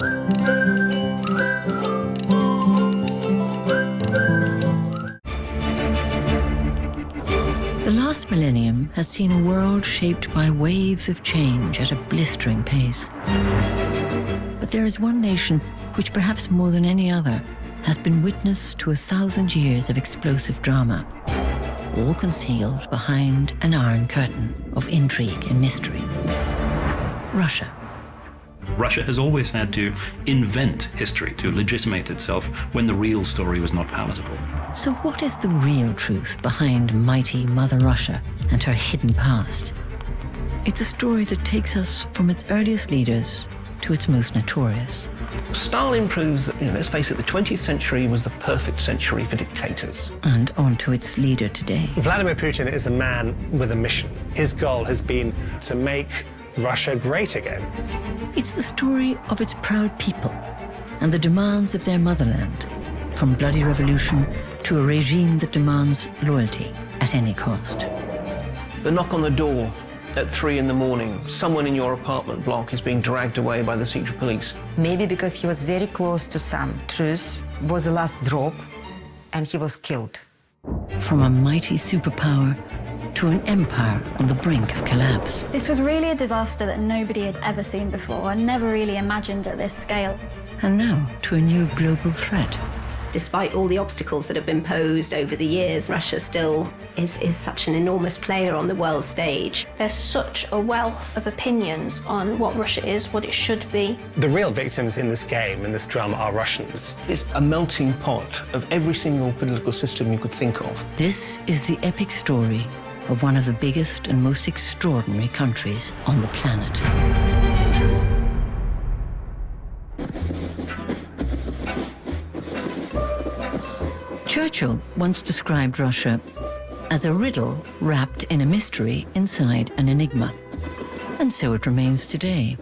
The last millennium has seen a world shaped by waves of change at a blistering pace. But there is one nation which, perhaps more than any other, has been witness to 1,000 years of explosive drama, all concealed behind an iron curtain of intrigue and mystery. Russia. Russia has always had to invent history to legitimate itself when the real story was not palatable. So what is the real truth behind mighty Mother Russia and her hidden past? It's a story that takes us from its earliest leaders to its most notorious. Stalin proves that, let's face it, the 20th century was the perfect century for dictators. And on to its leader today. Vladimir Putin is a man with a mission. His goal has been to make Russia great again. It's the story of its proud people and the demands of their motherland, from bloody revolution to a regime that demands loyalty at any cost. The knock on the door at 3 in the morning, someone in your apartment block is being dragged away by the secret police. Maybe because he was very close to some truth was the last drop, and he was killed. From a mighty superpower to an empire on the brink of collapse. This was really a disaster that nobody had ever seen before and never really imagined at this scale. And now to a new global threat. Despite all the obstacles that have been posed over the years, Russia still is such an enormous player on the world stage. There's such a wealth of opinions on what Russia is, what it should be. The real victims in this game, in this drama, are Russians. It's a melting pot of every single political system you could think of. This is the epic story of one of the biggest and most extraordinary countries on the planet. Churchill once described Russia as a riddle wrapped in a mystery inside an enigma. And so it remains today.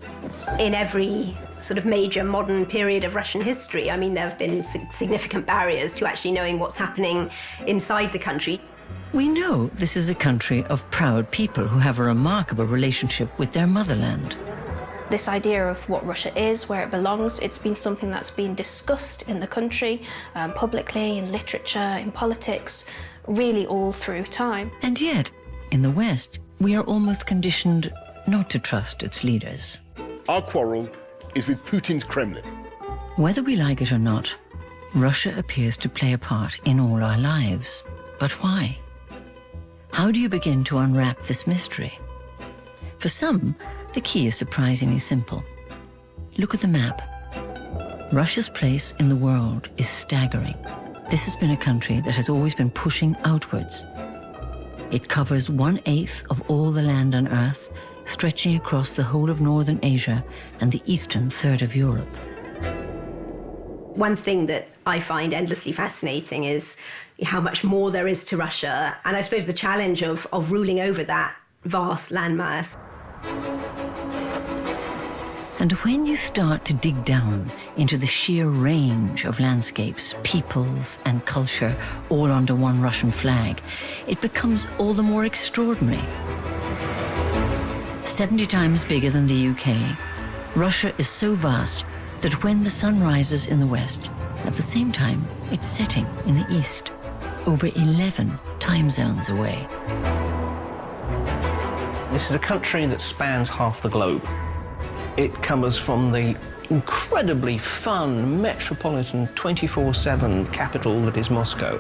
In every sort of major modern period of Russian history, I mean, there have been significant barriers to actually knowing what's happening inside the country. We know this is a country of proud people who have a remarkable relationship with their motherland. This idea of what Russia is, where it belongs, it's been something that's been discussed in the country, publicly, in literature, in politics, really all through time. And yet, in the West, we are almost conditioned not to trust its leaders. Our quarrel is with Putin's Kremlin. Whether we like it or not, Russia appears to play a part in all our lives. But why? How do you begin to unwrap this mystery? For some, the key is surprisingly simple. Look at the map. Russia's place in the world is staggering. This has been a country that has always been pushing outwards. It covers 1/8 of all the land on Earth, stretching across the whole of northern Asia and the eastern third of Europe. One thing that I find endlessly fascinating is how much more there is to Russia, and I suppose the challenge of ruling over that vast landmass. And when you start to dig down into the sheer range of landscapes, peoples, and culture all under one Russian flag, it becomes all the more extraordinary. 70 times bigger than the UK, Russia is so vast that when the sun rises in the west, at the same time it's setting in the east, over 11 time zones away. This is a country that spans half the globe. It comes from the incredibly fun, metropolitan, 24/7 capital that is Moscow,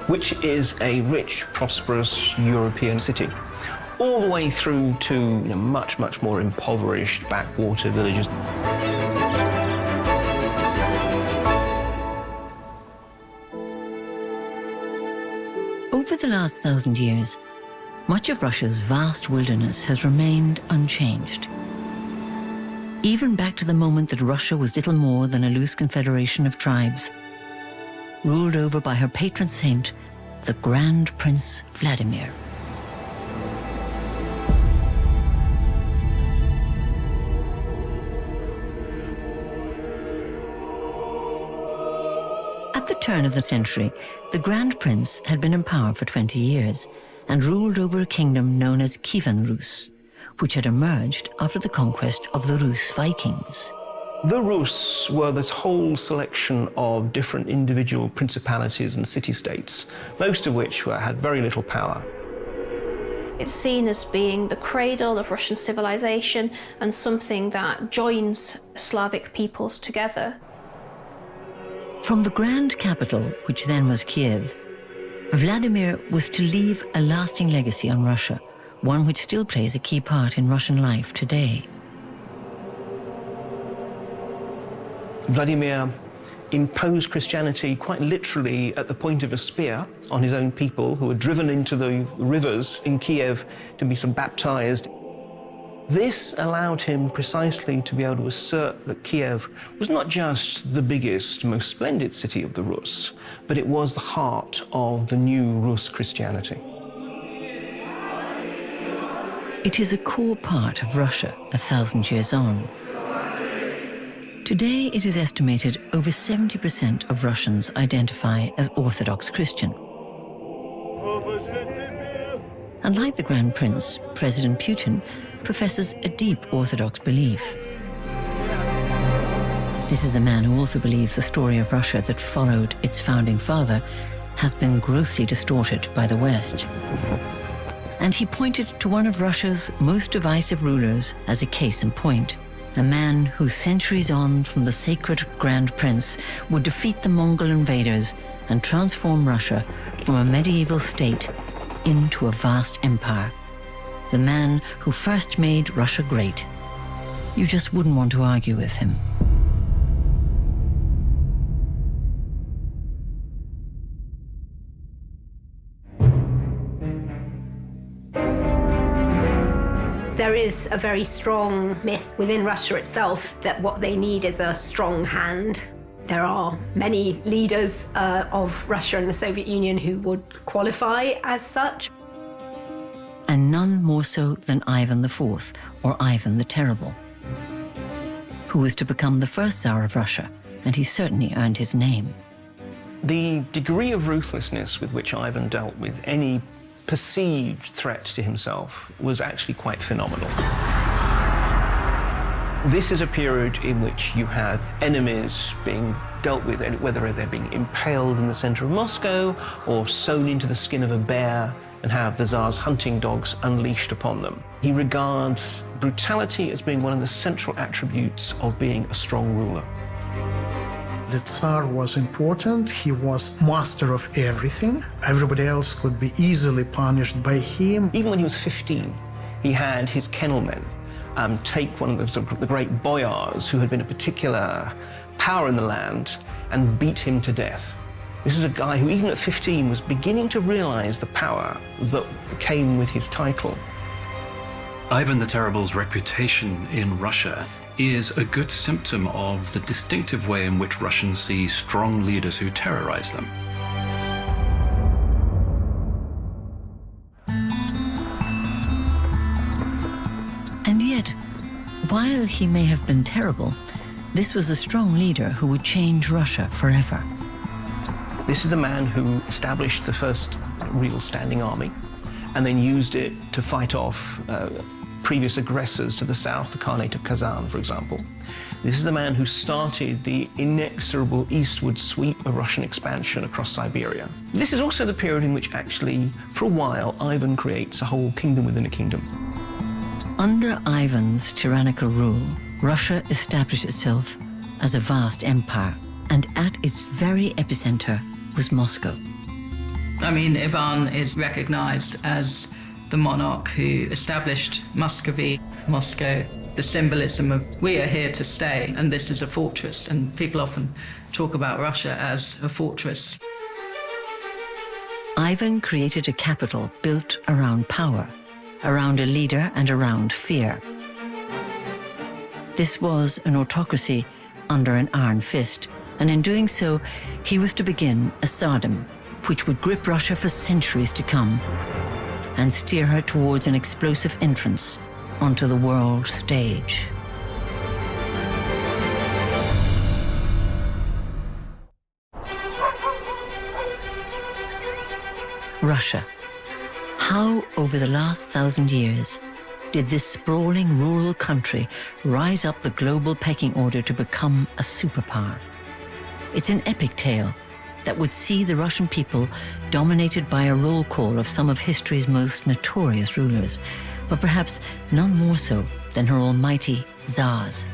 which is a rich, prosperous European city, all the way through to much, much more impoverished backwater villages. Over the last 1,000 years, much of Russia's vast wilderness has remained unchanged. Even back to the moment that Russia was little more than a loose confederation of tribes, ruled over by her patron saint, the Grand Prince Vladimir. At the turn of the century, the Grand Prince had been in power for 20 years and ruled over a kingdom known as Kievan Rus, which had emerged after the conquest of the Rus Vikings. The Rus were this whole selection of different individual principalities and city-states, most of which had very little power. It's seen as being the cradle of Russian civilization and something that joins Slavic peoples together. From the grand capital, which then was Kiev, Vladimir was to leave a lasting legacy on Russia, one which still plays a key part in Russian life today. Vladimir imposed Christianity quite literally at the point of a spear on his own people who were driven into the rivers in Kiev to be baptized. This allowed him precisely to be able to assert that Kiev was not just the biggest, most splendid city of the Rus, but it was the heart of the new Rus Christianity. It is a core part of Russia 1,000 years on. Today, it is estimated over 70% of Russians identify as Orthodox Christian. And like the Grand Prince, President Putin professes a deep Orthodox belief. This is a man who also believes the story of Russia that followed its founding father has been grossly distorted by the West. And he pointed to one of Russia's most divisive rulers as a case in point. A man who centuries on from the sacred Grand Prince would defeat the Mongol invaders and transform Russia from a medieval state into a vast empire. The man who first made Russia great. You just wouldn't want to argue with him. There is a very strong myth within Russia itself that what they need is a strong hand. There are many leaders of Russia and the Soviet Union who would qualify as such. And none more so than Ivan IV, or Ivan the Terrible, who was to become the first Tsar of Russia, and he certainly earned his name. The degree of ruthlessness with which Ivan dealt with any perceived threat to himself was actually quite phenomenal. This is a period in which you have enemies being dealt with, whether they're being impaled in the center of Moscow or sewn into the skin of a bear and have the Tsar's hunting dogs unleashed upon them. He regards brutality as being one of the central attributes of being a strong ruler. The Tsar was important. He was master of everything. Everybody else could be easily punished by him. Even when he was 15, he had his kennelmen take one of the great boyars who had been a particular power in the land and beat him to death. This is a guy who, even at 15, was beginning to realize the power that came with his title. Ivan the Terrible's reputation in Russia is a good symptom of the distinctive way in which Russians see strong leaders who terrorize them. And yet, while he may have been terrible, this was a strong leader who would change Russia forever. This is the man who established the first real standing army and then used it to fight off previous aggressors to the south, the Khanate of Kazan, for example. This is the man who started the inexorable eastward sweep of Russian expansion across Siberia. This is also the period in which actually, for a while, Ivan creates a whole kingdom within a kingdom. Under Ivan's tyrannical rule, Russia established itself as a vast empire, and at its very epicenter was Moscow. I mean, Ivan is recognized as the monarch who established Muscovy, Moscow, the symbolism of we are here to stay, and this is a fortress, and people often talk about Russia as a fortress. Ivan created a capital built around power, around a leader and around fear. This was an autocracy under an iron fist, and in doing so, he was to begin a tsardom, which would grip Russia for centuries to come and steer her towards an explosive entrance onto the world stage. Russia. How, over the last 1,000 years, did this sprawling rural country rise up the global pecking order to become a superpower. It's an epic tale that would see the Russian people dominated by a roll call of some of history's most notorious rulers, but perhaps none more so than her almighty Tsars.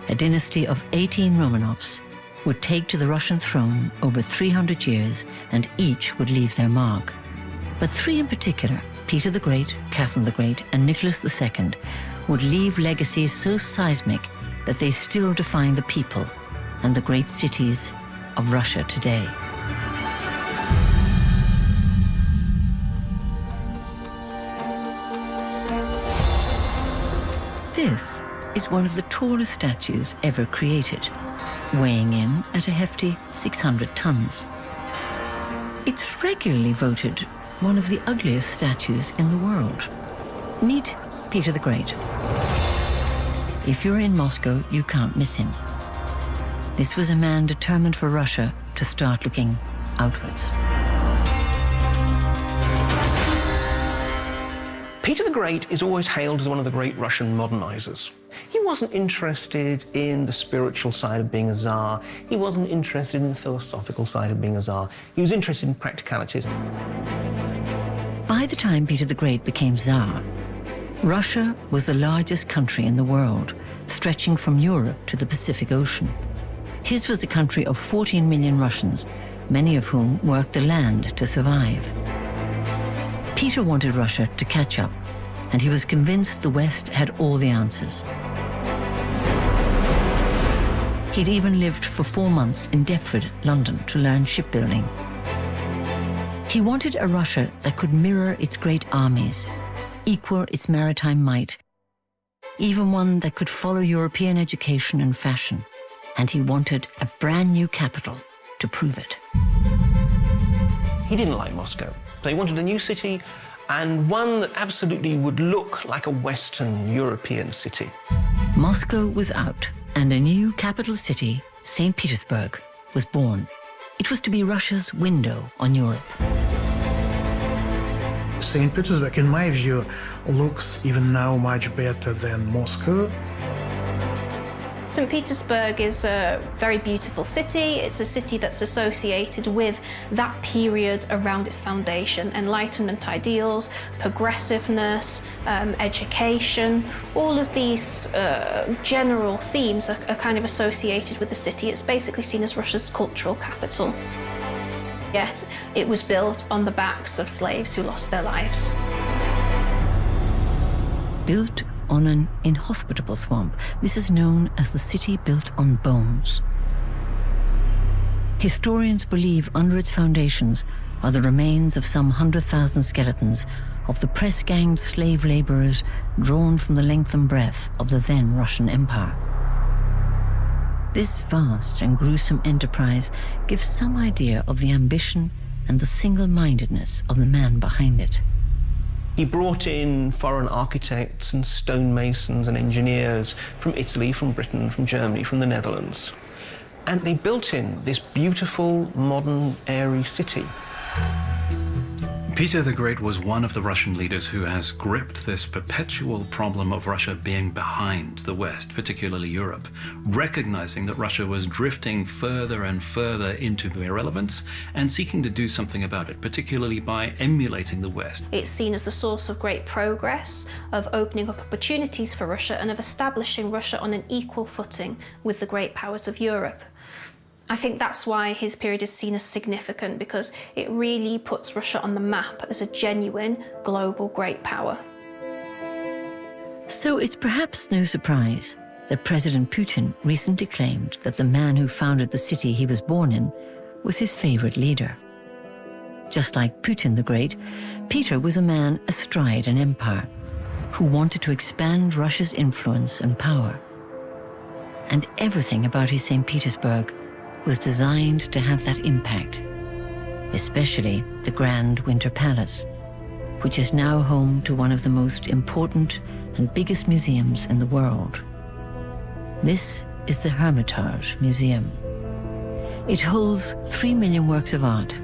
A dynasty of 18 Romanovs would take to the Russian throne over 300 years, and each would leave their mark. But three in particular, Peter the Great, Catherine the Great, and Nicholas II, would leave legacies so seismic that they still define the people and the great cities of Russia today. This is one of the tallest statues ever created, weighing in at a hefty 600 tons. It's regularly voted one of the ugliest statues in the world. Meet Peter the Great. If you're in Moscow, you can't miss him. This was a man determined for Russia to start looking outwards. Peter the Great is always hailed as one of the great Russian modernizers. He wasn't interested in the spiritual side of being a Tsar. He wasn't interested in the philosophical side of being a Tsar. He was interested in practicalities. By the time Peter the Great became Tsar, Russia was the largest country in the world, stretching from Europe to the Pacific Ocean. His was a country of 14 million Russians, many of whom worked the land to survive. Peter wanted Russia to catch up, and he was convinced the West had all the answers. He'd even lived for 4 months in Deptford, London, to learn shipbuilding. He wanted a Russia that could mirror its great armies, equal its maritime might, even one that could follow European education and fashion. And he wanted a brand new capital to prove it. He didn't like Moscow. So he wanted a new city, and one that absolutely would look like a Western European city. Moscow was out, and a new capital city, St. Petersburg, was born. It was to be Russia's window on Europe. St. Petersburg, in my view, looks even now much better than Moscow. St. Petersburg is a very beautiful city. It's a city that's associated with that period around its foundation, Enlightenment ideals, progressiveness, education. All of these general themes are kind of associated with the city. It's basically seen as Russia's cultural capital. Yet it was built on the backs of slaves who lost their lives. Built on an inhospitable swamp, this is known as the city built on bones. Historians believe under its foundations are the remains of some 100,000 skeletons of the press-ganged slave laborers drawn from the length and breadth of the then Russian Empire. This vast and gruesome enterprise gives some idea of the ambition and the single-mindedness of the man behind it. He brought in foreign architects and stonemasons and engineers from Italy, from Britain, from Germany, from the Netherlands. And they built in this beautiful, modern, airy city. Peter the Great was one of the Russian leaders who has gripped this perpetual problem of Russia being behind the West, particularly Europe, recognizing that Russia was drifting further and further into irrelevance and seeking to do something about it, particularly by emulating the West. It's seen as the source of great progress, of opening up opportunities for Russia and of establishing Russia on an equal footing with the great powers of Europe. I think that's why his period is seen as significant, because it really puts Russia on the map as a genuine global great power. So it's perhaps no surprise that President Putin recently claimed that the man who founded the city he was born in was his favorite leader. Just like Putin the Great, Peter was a man astride an empire who wanted to expand Russia's influence and power. And everything about his St. Petersburg was designed to have that impact, especially the Grand Winter Palace, which is now home to one of the most important and biggest museums in the world. This is the Hermitage Museum. It holds 3 million works of art,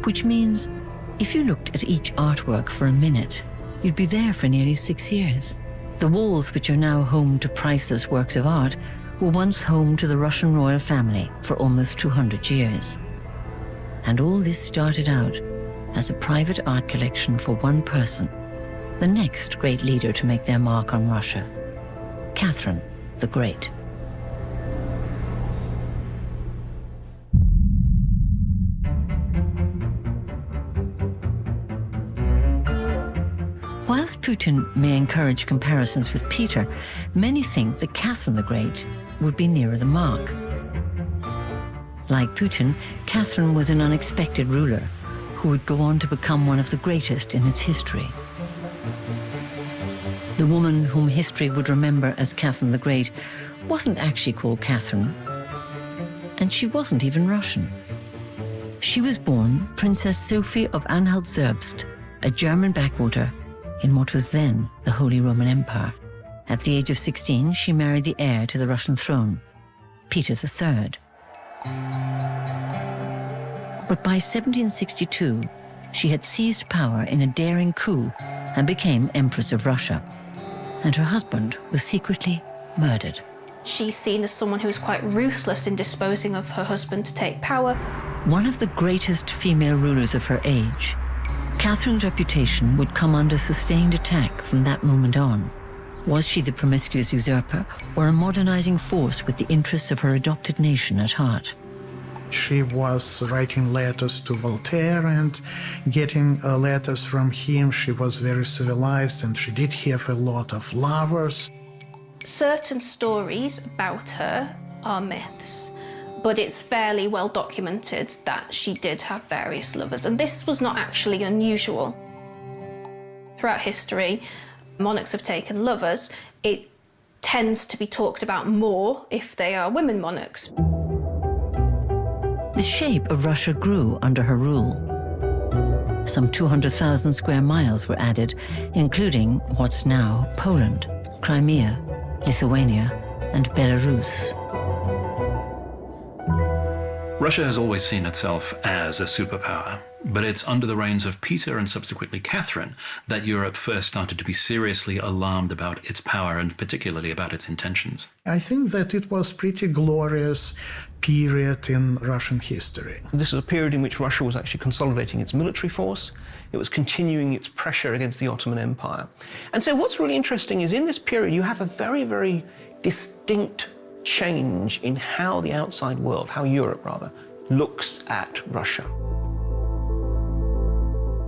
which means if you looked at each artwork for a minute, you'd be there for nearly 6 years. The walls, which are now home to priceless works of art, were once home to the Russian royal family for almost 200 years. And all this started out as a private art collection for one person, the next great leader to make their mark on Russia, Catherine the Great. Whilst Putin may encourage comparisons with Peter, many think that Catherine the Great would be nearer the mark. Like Putin, Catherine was an unexpected ruler who would go on to become one of the greatest in its history. The woman whom history would remember as Catherine the Great wasn't actually called Catherine, and she wasn't even Russian. She was born Princess Sophie of Anhalt-Zerbst, a German backwater in what was then the Holy Roman Empire. At the age of 16, she married the heir to the Russian throne, Peter III. But by 1762, she had seized power in a daring coup and became Empress of Russia. And her husband was secretly murdered. She's seen as someone who was quite ruthless in disposing of her husband to take power. One of the greatest female rulers of her age, Catherine's reputation would come under sustained attack from that moment on. Was she the promiscuous usurper or a modernizing force with the interests of her adopted nation at heart? She was writing letters to Voltaire and getting letters from him. She was very civilized and she did have a lot of lovers. Certain stories about her are myths, but it's fairly well documented that she did have various lovers, and this was not actually unusual. Throughout history, monarchs have taken lovers. It tends to be talked about more if they are women monarchs. The shape of Russia grew under her rule. Some 200,000 square miles were added, including what's now Poland, Crimea, Lithuania, and Belarus. Russia has always seen itself as a superpower, but it's under the reigns of Peter and subsequently Catherine that Europe first started to be seriously alarmed about its power and particularly about its intentions. I think that it was a pretty glorious period in Russian history. This is a period in which Russia was actually consolidating its military force. It was continuing its pressure against the Ottoman Empire. And so what's really interesting is in this period you have a very, very distinct change in how the outside world, how Europe rather, looks at Russia.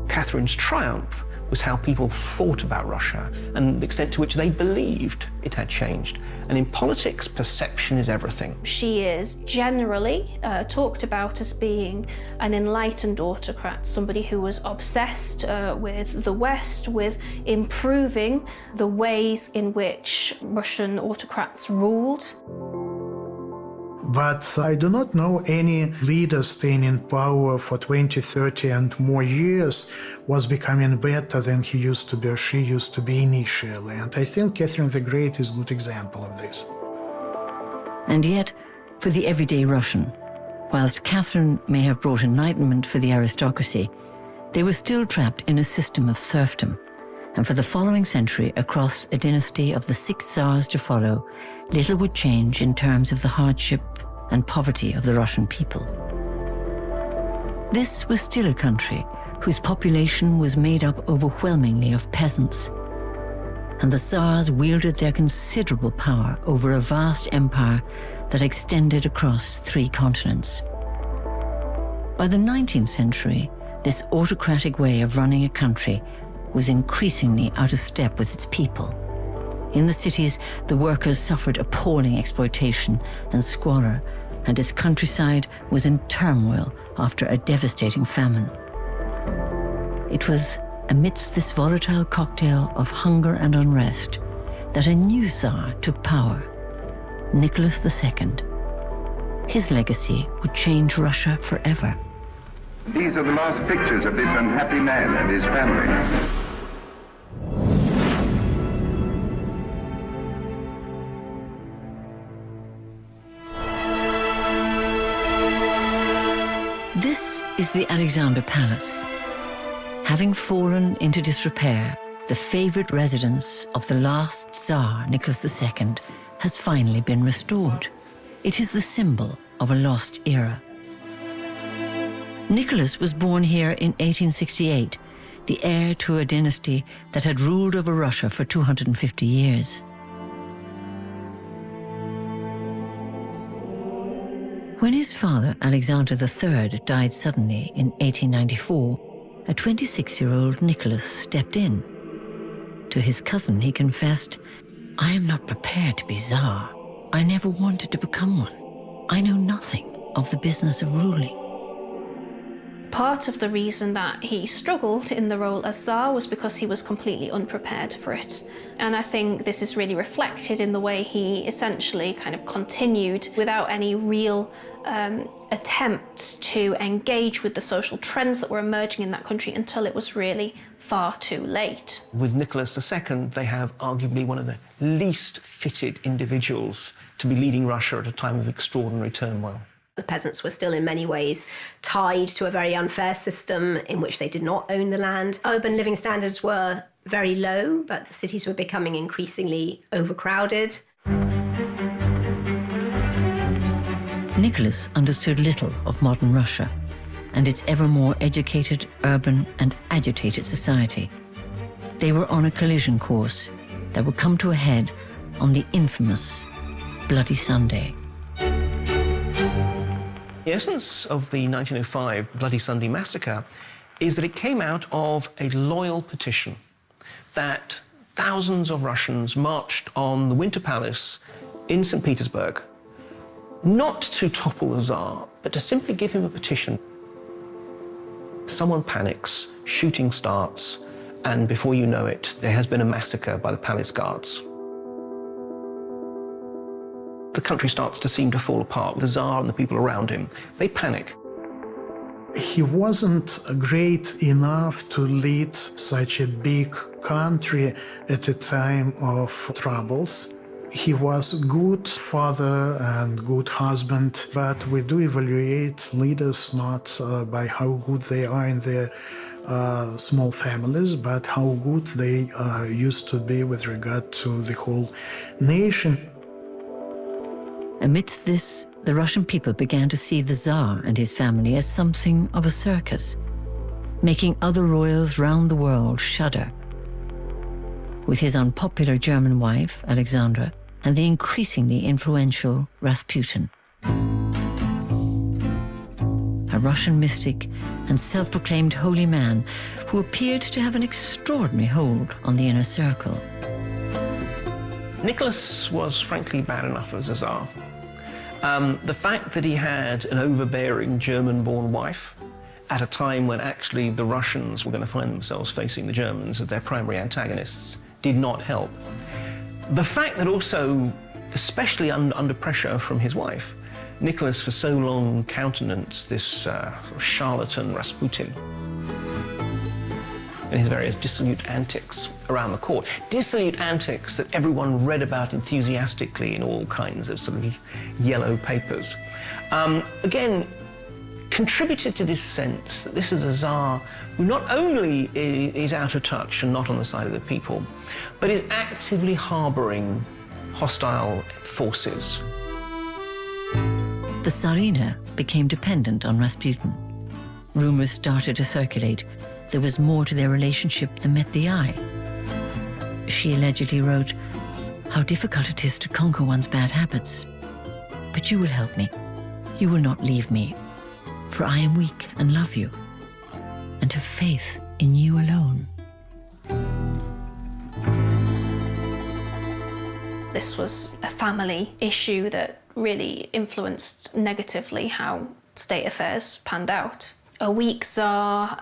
Catherine's triumph was how people thought about Russia and the extent to which they believed it had changed. And in politics, perception is everything. She is generally talked about as being an enlightened autocrat, somebody who was obsessed with the West, with improving the ways in which Russian autocrats ruled. But I do not know any leader staying in power for 20, 30 and more years was becoming better than he used to be or she used to be initially. And I think Catherine the Great is a good example of this. And yet, for the everyday Russian, whilst Catherine may have brought enlightenment for the aristocracy, they were still trapped in a system of serfdom. And for the following century, across a dynasty of the 6 Tsars to follow, little would change in terms of the hardship and poverty of the Russian people. This was still a country whose population was made up overwhelmingly of peasants, and the Tsars wielded their considerable power over a vast empire that extended across 3 continents. By the 19th century, this autocratic way of running a country was increasingly out of step with its people. In the cities, the workers suffered appalling exploitation and squalor, and its countryside was in turmoil after a devastating famine. It was amidst this volatile cocktail of hunger and unrest that a new Tsar took power, Nicholas II. His legacy would change Russia forever. These are the last pictures of this unhappy man and his family. This is the Alexander Palace. Having fallen into disrepair the favorite residence of the last Tsar, Nicholas II, has finally been restored. It is the symbol of a lost era. Nicholas was born here in 1868, the heir to a dynasty that had ruled over Russia for 250 years. When his father, Alexander III, died suddenly in 1894, a 26-year-old Nicholas stepped in. To his cousin, he confessed, "I am not prepared to be Tsar. I never wanted to become one. I know nothing of the business of ruling." Part of the reason that he struggled in the role as Tsar was because he was completely unprepared for it. And I think this is really reflected in the way he essentially kind of continued without any real attempts to engage with the social trends that were emerging in that country until it was really far too late. With Nicholas II, they have arguably one of the least fitted individuals to be leading Russia at a time of extraordinary turmoil. The peasants were still in many ways tied to a very unfair system in which they did not own the land. Urban living standards were very low, but the cities were becoming increasingly overcrowded. Nicholas understood little of modern Russia and its ever more educated, urban, and agitated society. They were on a collision course that would come to a head on the infamous Bloody Sunday. The essence of the 1905 Bloody Sunday massacre is that it came out of a loyal petition that thousands of Russians marched on the Winter Palace in St. Petersburg, not to topple the Tsar, but to simply give him a petition. Someone panics, shooting starts, and before you know it, there has been a massacre by the palace guards. The country starts to seem to fall apart. The Tsar and the people around him, they panic. He wasn't great enough to lead such a big country at a time of troubles. He was a good father and good husband, but we do evaluate leaders not by how good they are in their small families, but how good they used to be with regard to the whole nation. Amidst this, the Russian people began to see the Tsar and his family as something of a circus, making other royals round the world shudder. With his unpopular German wife, Alexandra, and the increasingly influential Rasputin. A Russian mystic and self-proclaimed holy man who appeared to have an extraordinary hold on the inner circle. Nicholas was frankly bad enough as a Tsar. The fact that he had an overbearing German-born wife at a time when actually the Russians were going to find themselves facing the Germans as their primary antagonists did not help. The fact that also, especially under pressure from his wife, Nicholas for so long countenanced this sort of charlatan Rasputin and his various dissolute antics around the court. Dissolute antics that everyone read about enthusiastically in all kinds of sort of yellow papers. Again, contributed to this sense that this is a Tsar who not only is out of touch and not on the side of the people, but is actively harboring hostile forces. The Tsarina became dependent on Rasputin. Rumors started to circulate. There was more to their relationship than met the eye. She allegedly wrote, "How difficult it is to conquer one's bad habits. But you will help me. You will not leave me, for I am weak and love you, and have faith in you alone." This was a family issue that really influenced negatively how state affairs panned out. A weak Tsar,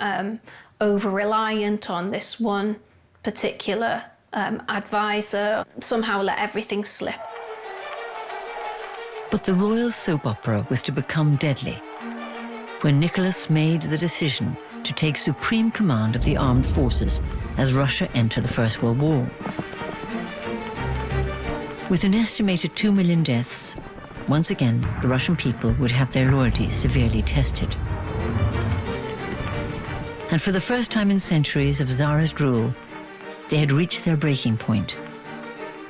over-reliant on this one particular advisor, somehow let everything slip. But the royal soap opera was to become deadly when Nicholas made the decision to take supreme command of the armed forces as Russia entered the First World War. With an estimated 2 million deaths, once again, the Russian people would have their loyalty severely tested. And for the first time in centuries of Tsarist rule, They had reached their breaking point.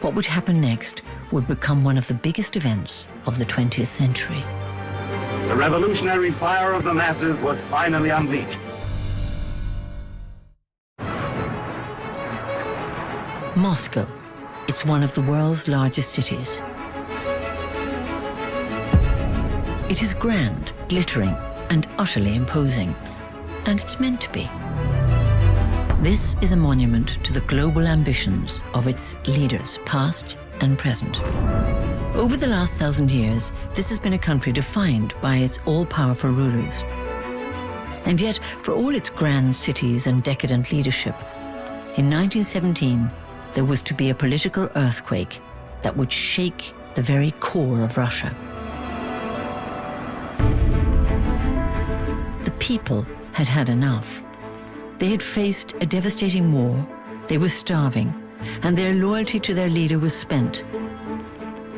What would happen next would become one of the biggest events of the 20th century. The revolutionary fire of the masses was finally unleashed. Moscow. It's one of the world's largest cities. It is grand, glittering, and utterly imposing. And it's meant to be. This is a monument to the global ambitions of its leaders, past and present. Over the last 1,000 years, this has been a country defined by its all-powerful rulers. And yet, for all its grand cities and decadent leadership, in 1917, there was to be a political earthquake that would shake the very core of Russia. The people had had enough. They had faced a devastating war, they were starving, and their loyalty to their leader was spent.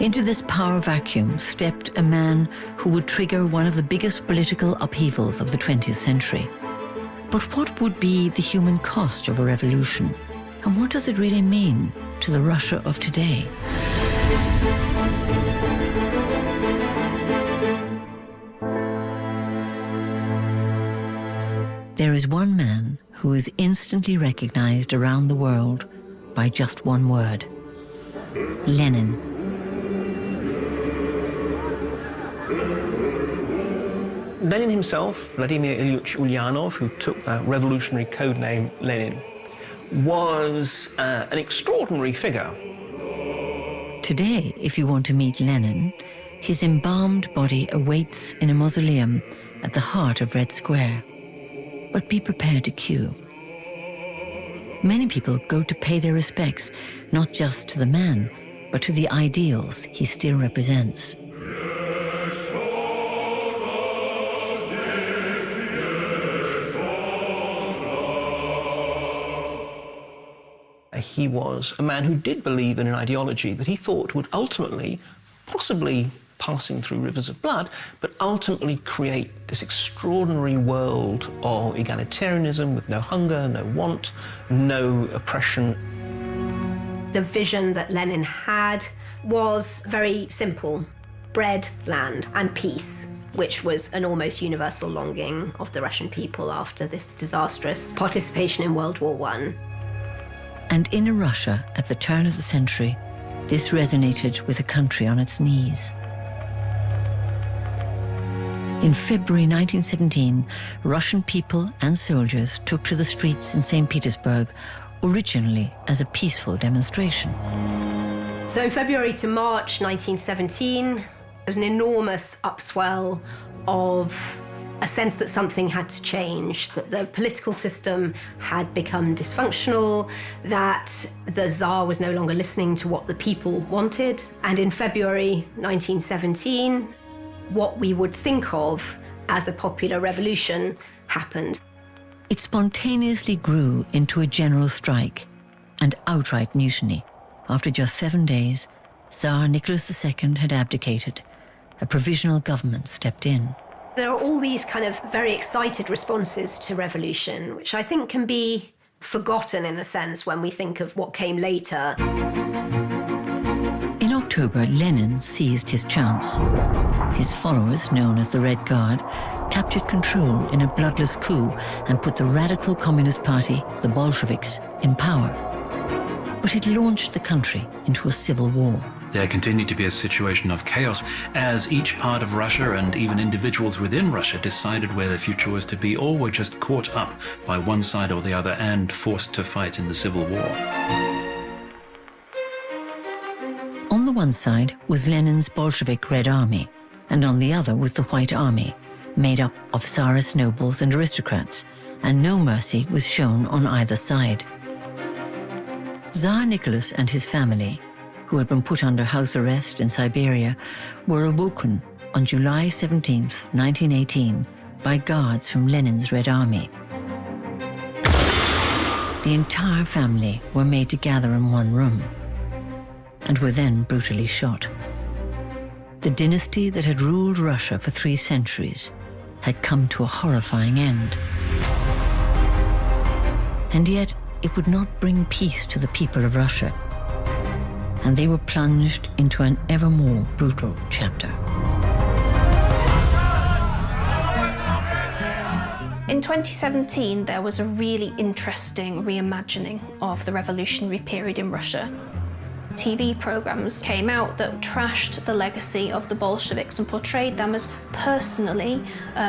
Into this power vacuum stepped a man who would trigger one of the biggest political upheavals of the 20th century. But what would be the human cost of a revolution? And what does it really mean to the Russia of today? There is one man who is instantly recognized around the world by just one word: Lenin. Lenin himself, Vladimir Ilyich Ulyanov, who took that revolutionary codename Lenin, was an extraordinary figure. Today, if you want to meet Lenin, his embalmed body awaits in a mausoleum at the heart of Red Square. But be prepared to queue. Many people go to pay their respects, not just to the man, but to the ideals he still represents. He was a man who did believe in an ideology that he thought would ultimately, possibly passing through rivers of blood, but ultimately create this extraordinary world of egalitarianism with no hunger, no want, no oppression. The vision that Lenin had was very simple: bread, land, and peace, which was an almost universal longing of the Russian people after this disastrous participation in World War I. And in a Russia at the turn of the century, this resonated with a country on its knees. In February 1917, Russian people and soldiers took to the streets in St. Petersburg, originally as a peaceful demonstration. So in February to March 1917, there was an enormous upswell of a sense that something had to change, that the political system had become dysfunctional, that the Tsar was no longer listening to what the people wanted. And in February 1917, what we would think of as a popular revolution happened. It spontaneously grew into a general strike and outright mutiny. After just 7 days, Tsar Nicholas II had abdicated. A provisional government stepped in. There are all these kind of very excited responses to revolution, which I think can be forgotten in a sense when we think of what came later. In October, Lenin seized his chance. His followers, known as the Red Guard, captured control in a bloodless coup and put the radical Communist Party, the Bolsheviks, in power. But it launched the country into a civil war. There continued to be a situation of chaos as each part of Russia and even individuals within Russia decided where their future was to be, or were just caught up by one side or the other and forced to fight in the civil war. On the one side was Lenin's Bolshevik Red Army, and on the other was the White Army, made up of Tsarist nobles and aristocrats, and no mercy was shown on either side. Tsar Nicholas and his family, who had been put under house arrest in Siberia, were awoken on July 17, 1918, by guards from Lenin's Red Army. The entire family were made to gather in one room and were then brutally shot. The dynasty that had ruled Russia for 3 centuries had come to a horrifying end. And yet, it would not bring peace to the people of Russia, and they were plunged into an ever more brutal chapter. In 2017, there was a really interesting reimagining of the revolutionary period in Russia. TV programs came out that trashed the legacy of the Bolsheviks and portrayed them as personally,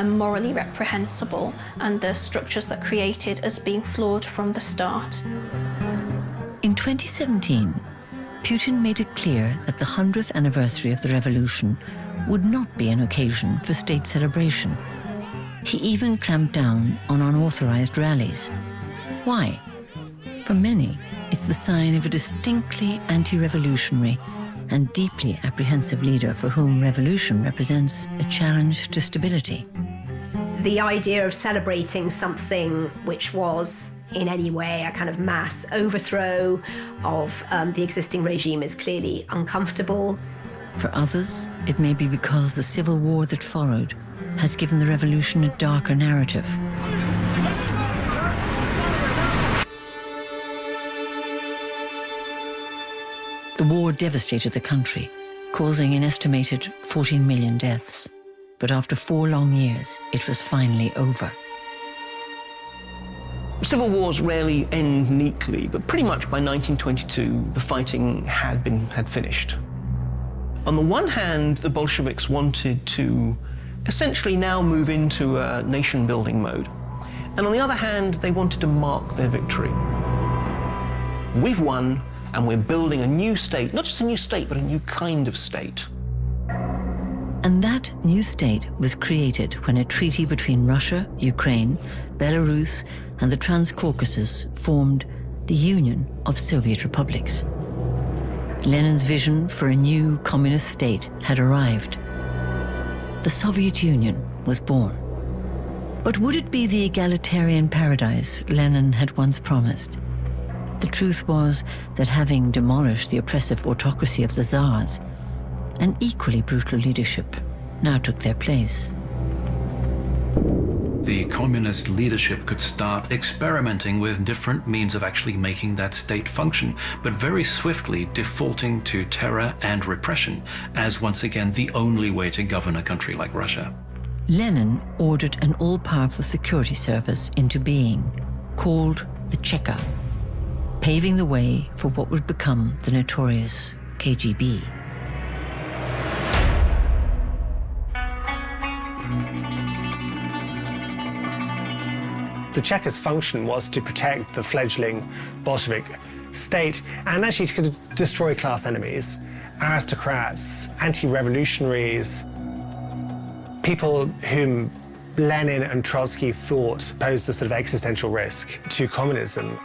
morally reprehensible, and the structures that created as being flawed from the start. In 2017, Putin made it clear that the 100th anniversary of the revolution would not be an occasion for state celebration. He even clamped down on unauthorized rallies. Why? For many, it's the sign of a distinctly anti-revolutionary and deeply apprehensive leader for whom revolution represents a challenge to stability. The idea of celebrating something which was in any way a kind of mass overthrow of the existing regime is clearly uncomfortable. For others, it may be because the civil war that followed has given the revolution a darker narrative. The war devastated the country, causing an estimated 14 million deaths. But after 4 long years, it was finally over. Civil wars rarely end neatly, but pretty much by 1922, the fighting had finished. On the one hand, the Bolsheviks wanted to essentially now move into a nation-building mode. And on the other hand, they wanted to mark their victory. We've won, and we're building a new state, not just a new state, but a new kind of state. And that new state was created when a treaty between Russia, Ukraine, Belarus, and the Transcaucasus formed the Union of Soviet Republics. Lenin's vision for a new communist state had arrived. The Soviet Union was born. But would it be the egalitarian paradise Lenin had once promised? The truth was that having demolished the oppressive autocracy of the Tsars, an equally brutal leadership now took their place. The communist leadership could start experimenting with different means of actually making that state function, but very swiftly defaulting to terror and repression as once again the only way to govern a country like Russia. Lenin ordered an all-powerful security service into being, called the Cheka, paving the way for what would become the notorious KGB. The Cheka's function was to protect the fledgling Bolshevik state and actually to destroy class enemies, aristocrats, anti-revolutionaries, people whom Lenin and Trotsky thought posed a sort of existential risk to communism.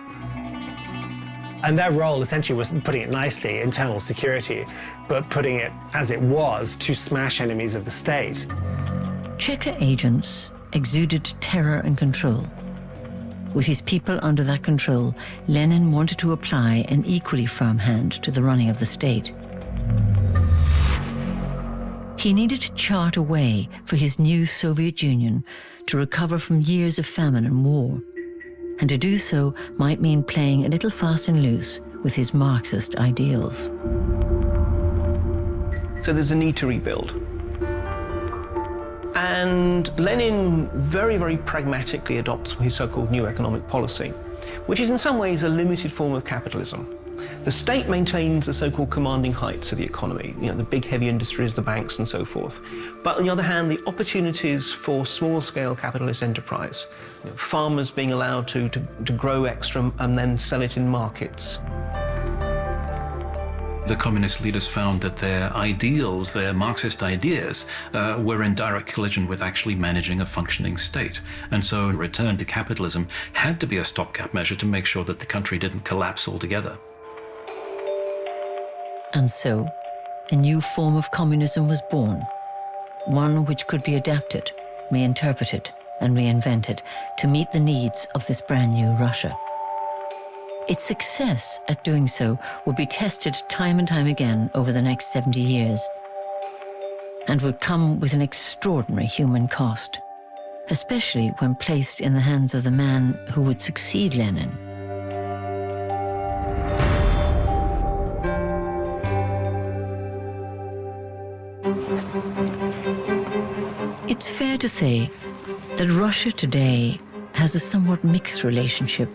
And their role essentially was, putting it nicely, internal security, but putting it as it was to smash enemies of the state. Cheka agents exuded terror and control. With his people under that control, Lenin wanted to apply an equally firm hand to the running of the state. He needed to chart a way for his new Soviet Union to recover from years of famine and war. And to do so might mean playing a little fast and loose with his Marxist ideals. So there's a need to rebuild. And Lenin very, very pragmatically adopts his so-called new economic policy, which is in some ways a limited form of capitalism. The state maintains the so-called commanding heights of the economy, the big heavy industries, the banks and so forth. But on the other hand, the opportunities for small-scale capitalist enterprise, farmers being allowed to grow extra and then sell it in markets. The communist leaders found that their ideals, their Marxist ideas, were in direct collision with actually managing a functioning state. And so a return to capitalism had to be a stopgap measure to make sure that the country didn't collapse altogether. And so, a new form of communism was born, one which could be adapted, reinterpreted, and reinvented to meet the needs of this brand new Russia. Its success at doing so would be tested time and time again over the next 70 years, and would come with an extraordinary human cost, especially when placed in the hands of the man who would succeed Lenin, fair to say that Russia today has a somewhat mixed relationship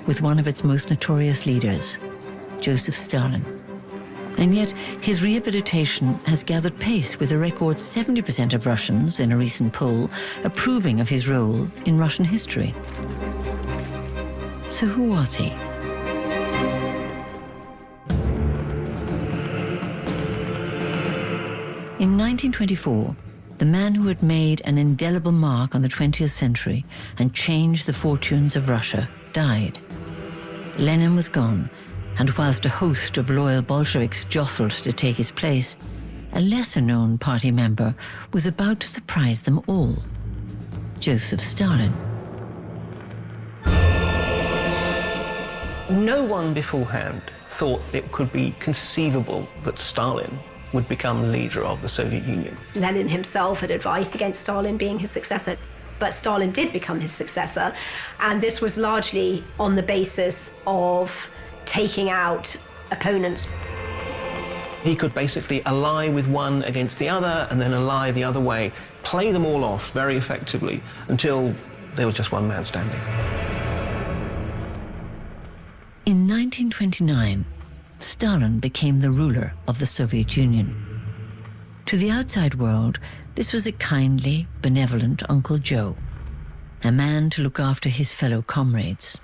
with one of its most notorious leaders, Joseph Stalin. And yet, his rehabilitation has gathered pace with a record 70% of Russians in a recent poll approving of his role in Russian history. So who was he? In 1924, the man who had made an indelible mark on the 20th century and changed the fortunes of Russia died. Lenin was gone, and whilst a host of loyal Bolsheviks jostled to take his place, a lesser-known party member was about to surprise them all: Joseph Stalin. No one beforehand thought it could be conceivable that Stalin would become leader of the Soviet Union. Lenin himself had advised against Stalin being his successor, but Stalin did become his successor, and this was largely on the basis of taking out opponents. He could basically ally with one against the other and then ally the other way, play them all off very effectively until there was just one man standing. In 1929, Stalin became the ruler of the Soviet Union. To the outside world, this was a kindly, benevolent Uncle Joe, a man to look after his fellow comrades.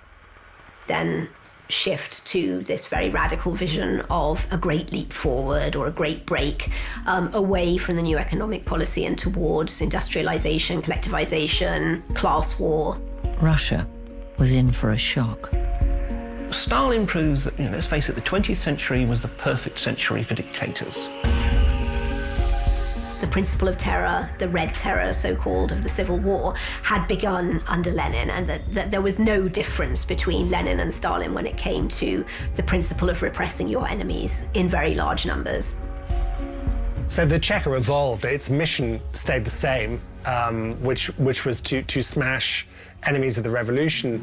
Then shift to this very radical vision of a great leap forward or a great break away from the new economic policy and towards industrialization, collectivization, class war. Russia was in for a shock. Stalin proves that, let's face it, the 20th century was the perfect century for dictators. The principle of terror, the Red Terror, so-called, of the Civil War, had begun under Lenin, and that there was no difference between Lenin and Stalin when it came to the principle of repressing your enemies in very large numbers. So the Cheka evolved. Its mission stayed the same, which was to smash enemies of the revolution.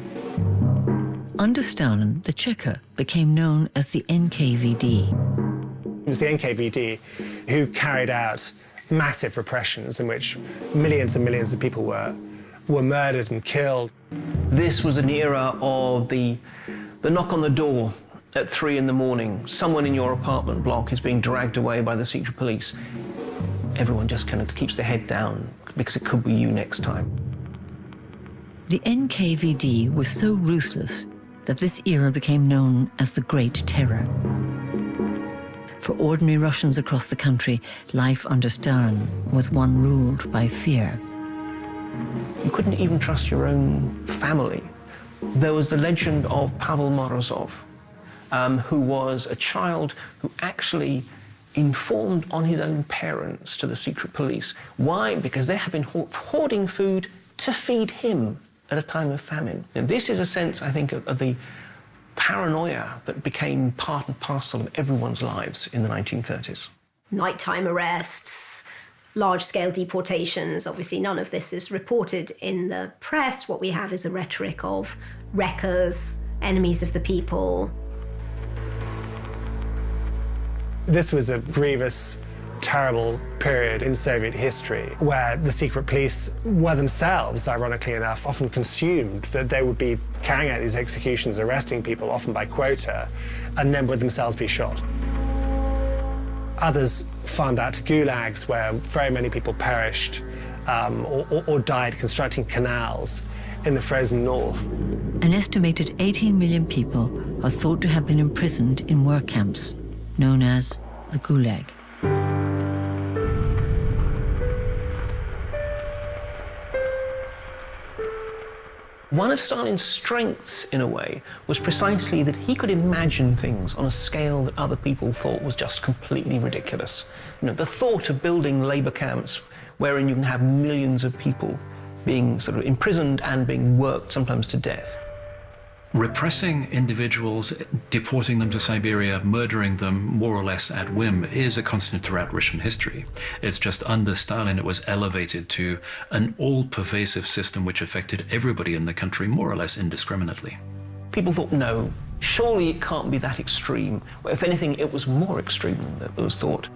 Under Stalin, the Cheka became known as the NKVD. It was the NKVD who carried out massive repressions in which millions and millions of people were murdered and killed. This was an era of the knock on the door at 3 a.m. Someone in your apartment block is being dragged away by the secret police. Everyone just kind of keeps their head down because it could be you next time. The NKVD was so ruthless that this era became known as the Great Terror. For ordinary Russians across the country, life under Stalin was one ruled by fear. You couldn't even trust your own family. There was the legend of Pavel Morozov, who was a child who actually informed on his own parents to the secret police. Why? Because they had been hoarding food to feed him at a time of famine. And this is a sense, I think, of the paranoia that became part and parcel of everyone's lives in the 1930s. Nighttime arrests, large-scale deportations. Obviously, none of this is reported in the press. What we have is a rhetoric of wreckers, enemies of the people. This was a grievous, terrible period in Soviet history where the secret police were themselves, ironically enough, often consumed, that they would be carrying out these executions, arresting people, often by quota, and then would themselves be shot. Others farmed out to gulags where very many people perished or died constructing canals in the frozen north. An estimated 18 million people are thought to have been imprisoned in work camps known as the Gulag. One of Stalin's strengths, in a way, was precisely that he could imagine things on a scale that other people thought was just completely ridiculous. The thought of building labor camps wherein you can have millions of people being sort of imprisoned and being worked, sometimes to death. Repressing individuals, deporting them to Siberia, murdering them more or less at whim is a constant throughout Russian history. It's just under Stalin it was elevated to an all-pervasive system which affected everybody in the country more or less indiscriminately. People thought, no, surely it can't be that extreme. If anything, it was more extreme than it was thought.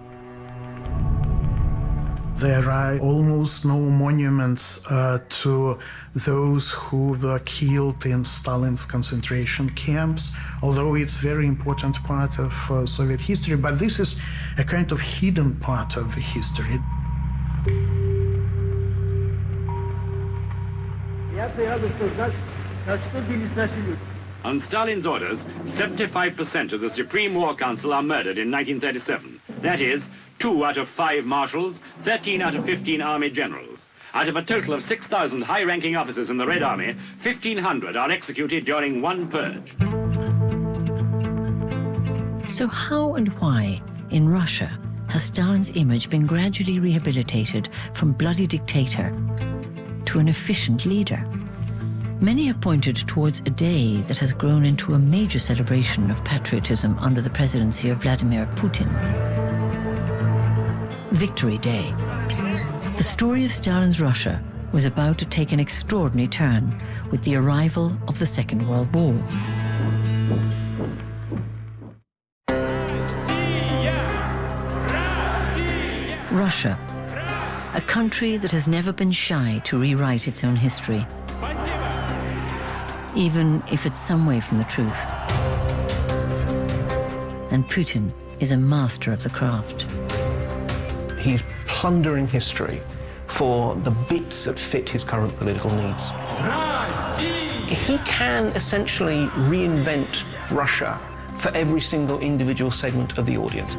There are almost no monuments to those who were killed in Stalin's concentration camps, although it's a very important part of Soviet history, but this is a kind of hidden part of the history. On Stalin's orders, 75% of the Supreme War Council are murdered in 1937. That is, 2 out of 5 marshals, 13 out of 15 army generals. Out of a total of 6,000 high-ranking officers in the Red Army, 1,500 are executed during one purge. So how and why, in Russia, has Stalin's image been gradually rehabilitated from bloody dictator to an efficient leader? Many have pointed towards a day that has grown into a major celebration of patriotism under the presidency of Vladimir Putin. Victory Day. The story of Stalin's Russia was about to take an extraordinary turn with the arrival of the Second World War. Russia, a country that has never been shy to rewrite its own history, even if it's some way from the truth. And Putin is a master of the craft. He's plundering history for the bits that fit his current political needs. He can essentially reinvent Russia for every single individual segment of the audience.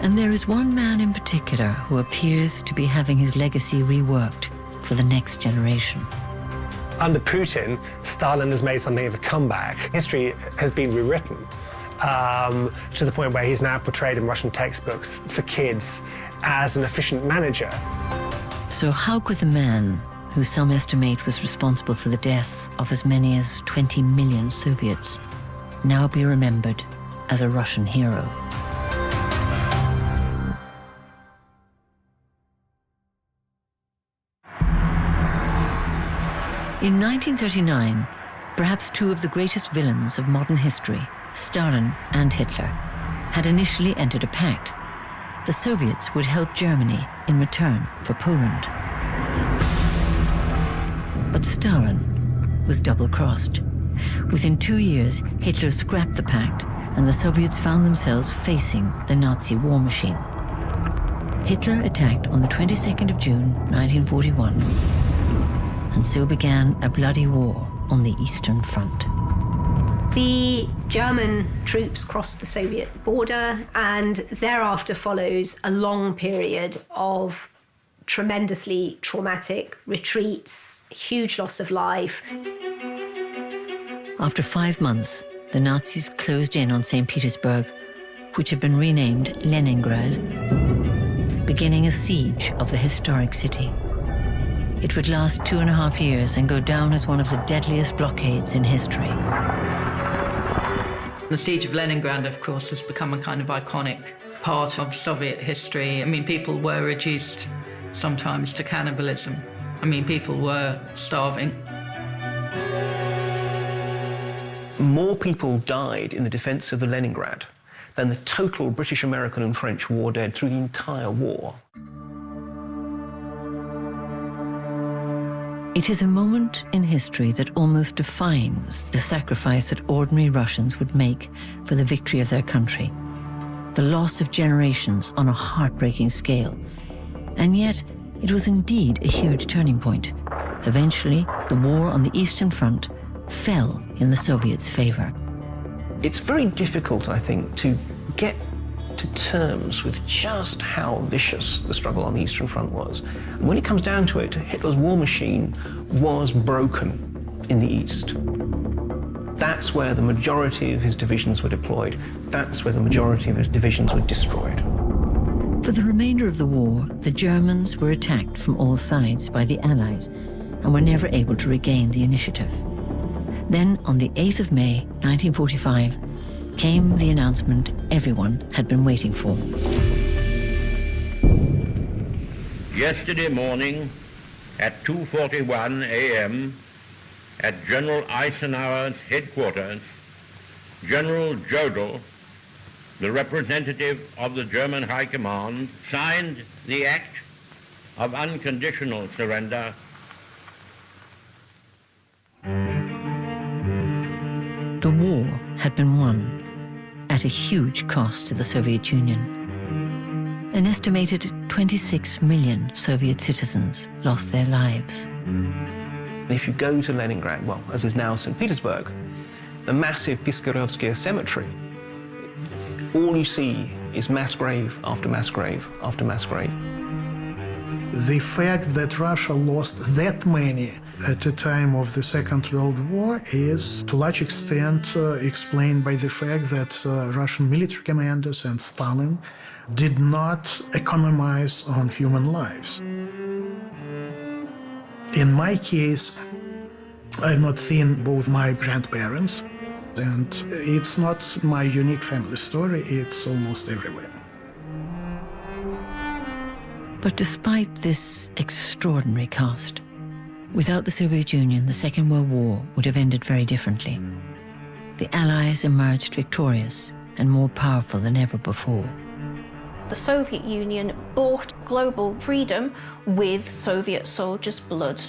And there is one man in particular who appears to be having his legacy reworked for the next generation. Under Putin, Stalin has made something of a comeback. History has been rewritten to the point where he's now portrayed in Russian textbooks for kids as an efficient manager. So how could the man, who some estimate was responsible for the death of as many as 20 million Soviets, now be remembered as a Russian hero? In 1939, perhaps 2 of the greatest villains of modern history, Stalin and Hitler, had initially entered a pact. The Soviets would help Germany in return for Poland. But Stalin was double-crossed. Within 2 years, Hitler scrapped the pact, and the Soviets found themselves facing the Nazi war machine. Hitler attacked on the 22nd of June, 1941, and so began a bloody war on the Eastern Front. The German troops crossed the Soviet border, and thereafter follows a long period of tremendously traumatic retreats, huge loss of life. After 5 months, the Nazis closed in on St. Petersburg, which had been renamed Leningrad, beginning a siege of the historic city. It would last 2.5 years and go down as one of the deadliest blockades in history. The siege of Leningrad, of course, has become a kind of iconic part of Soviet history. I mean, people were reduced sometimes to cannibalism. I mean, people were starving. More people died in the defense of the Leningrad than the total British, American, and French war dead through the entire war. It is a moment in history that almost defines the sacrifice that ordinary Russians would make for the victory of their country. The loss of generations on a heartbreaking scale. And yet, it was indeed a huge turning point. Eventually, the war on the Eastern Front fell in the Soviets' favor. It's very difficult, I think, to get to terms with just how vicious the struggle on the Eastern Front was. And when it comes down to it, Hitler's war machine was broken in the East. That's where the majority of his divisions were deployed. That's where the majority of his divisions were destroyed. For the remainder of the war, the Germans were attacked from all sides by the Allies and were never able to regain the initiative. Then, on the 8th of May, 1945, came the announcement everyone had been waiting for. Yesterday morning at 2:41 a.m. at General Eisenhower's headquarters, General Jodl, the representative of the German High Command, signed the act of unconditional surrender. The war had been won at a huge cost to the Soviet Union. An estimated 26 million Soviet citizens lost their lives. If you go to Leningrad, well, as is now St. Petersburg, the massive Piskarovskaya cemetery, all you see is mass grave after mass grave after mass grave. The fact that Russia lost that many at the time of the Second World War is, to a large extent, explained by the fact that Russian military commanders and Stalin did not economize on human lives. In my case, I've not seen both my grandparents, and it's not my unique family story, it's almost everywhere. But despite this extraordinary cost, without the Soviet Union, the Second World War would have ended very differently. The Allies emerged victorious and more powerful than ever before. The Soviet Union bought global freedom with Soviet soldiers' blood,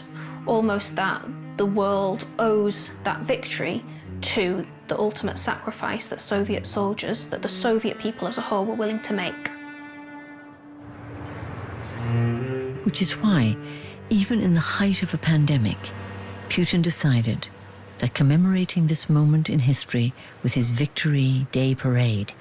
almost that the world owes that victory to the ultimate sacrifice that Soviet soldiers, that the Soviet people as a whole were willing to make. Which is why, even in the height of a pandemic, Putin decided that commemorating this moment in history with his Victory Day parade